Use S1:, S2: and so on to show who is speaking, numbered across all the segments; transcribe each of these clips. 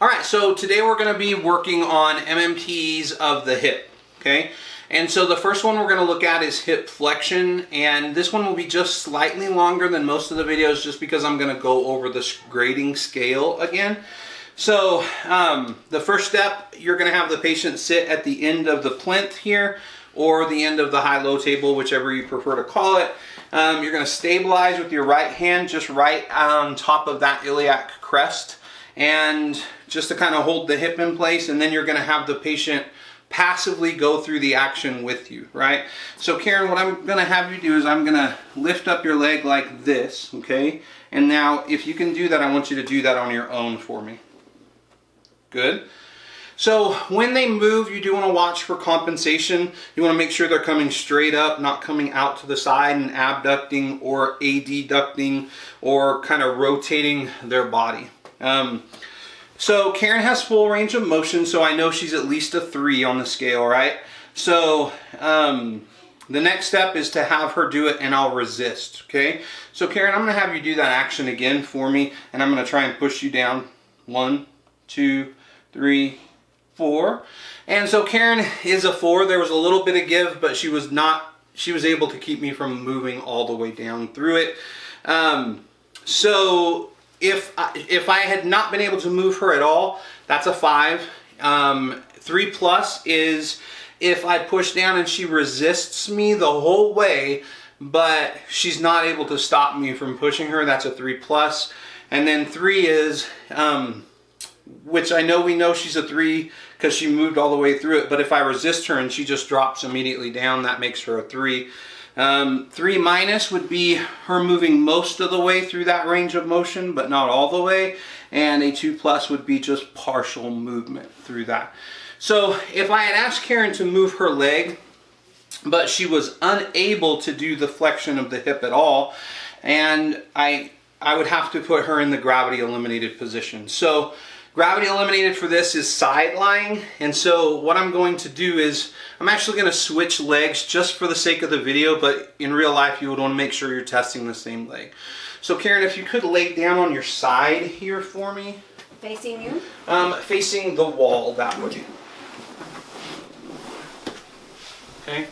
S1: All right, so today we're going to be working on MMTs of the hip, okay? And so the first one we're going to look at is hip flexion, and this one will be just slightly longer than most of the videos just because I'm going to go over this grading scale again. So the first step, you're going to have the patient sit at the end of the plinth here or the end of the high-low table, whichever you prefer to call it. You're going to stabilize with your right hand just right on top of that iliac crest, and just to kind of hold the hip in place, and then you're going to have the patient passively go through the action with you, right? So Karen, what I'm going to have you do is I'm going to lift up your leg like this, okay? And now if you can do that, I want you to do that on your own for me. Good. So when they move, you do want to watch for compensation. You want to make sure they're coming straight up, not coming out to the side and abducting or adducting or kind of rotating their body. So Karen has full range of motion, so I know she's at least a 3 on the scale, right? So the next step is to have her do it, and I'll resist, okay? So Karen, I'm going to have you do that action again for me, and I'm going to try and push you down. 1, 2, 3, 4. And so Karen is a 4. There was a little bit of give, but she was able to keep me from moving all the way down through it. So if I had not been able to move her at all, that's a 5. 3 plus is if I push down and she resists me the whole way, but she's not able to stop me from pushing her, that's a 3 plus. And then 3 is, which I know we know she's a 3 because she moved all the way through it, but if I resist her and she just drops immediately down, that makes her a 3. 3 minus would be her moving most of the way through that range of motion, but not all the way. And a 2 plus would be just partial movement through that. So if I had asked Karen to move her leg, but she was unable to do the flexion of the hip at all, and I would have to put her in the gravity eliminated position. So gravity eliminated for this is side lying, and so what I'm going to do is I'm actually going to switch legs just for the sake of the video, but in real life you would want to make sure you're testing the same leg. So Karen, if you could lay down on your side here for me.
S2: Facing you?
S1: Facing the wall that way. Okay.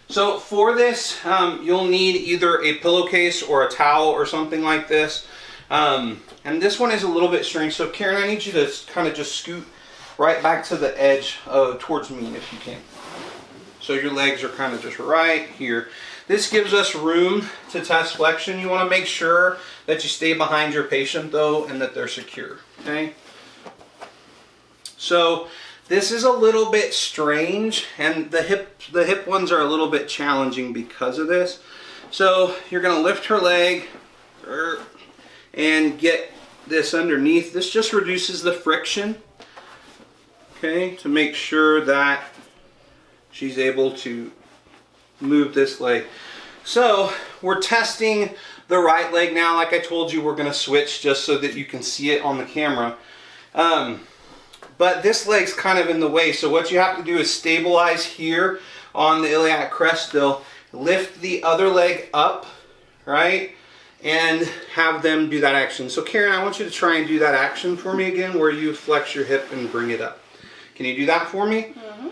S1: So for this, you'll need either a pillowcase or a towel or something like this. And this one is a little bit strange. So Karen, I need you to kind of just scoot right back to the edge towards me if you can. So your legs are kind of just right here. This gives us room to test flexion. You want to make sure that you stay behind your patient though and that they're secure, okay? So this is a little bit strange, and the hip ones are a little bit challenging because of this. So you're going to lift her leg and get this underneath. This just reduces the friction, okay, to make sure that she's able to move this leg. So we're testing the right leg now. Like I told you, we're going to switch just so that you can see it on the camera. But this leg's kind of in the way, so what you have to do is stabilize here on the iliac crest still, lift the other leg up, right, and have them do that action. So Karen, I want you to try and do that action for me again, where you flex your hip and bring it up. Can you do that for me? Mm-hmm.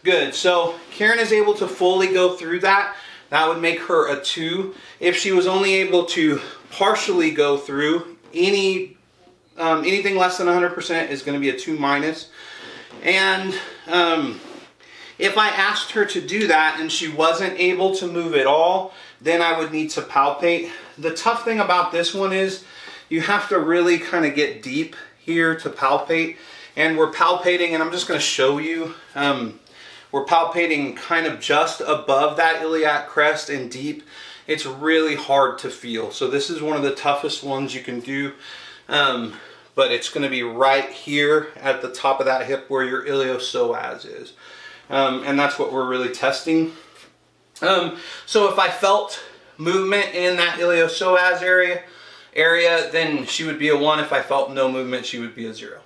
S1: Good. So Karen is able to fully go through that. That would make her a 2. If she was only able to partially go through, anything less than 100% is going to be a 2 minus. And if I asked her to do that and she wasn't able to move at all, then I would need to palpate. The tough thing about this one is you have to really kind of get deep here to palpate. And we're palpating, and I'm just going to show you. We're palpating kind of just above that iliac crest and deep. It's really hard to feel. So this is one of the toughest ones you can do. But it's going to be right here at the top of that hip where your iliopsoas is. And that's what we're really testing. So if I felt movement in that iliopsoas area, then she would be a 1. If I felt no movement, she would be a 0.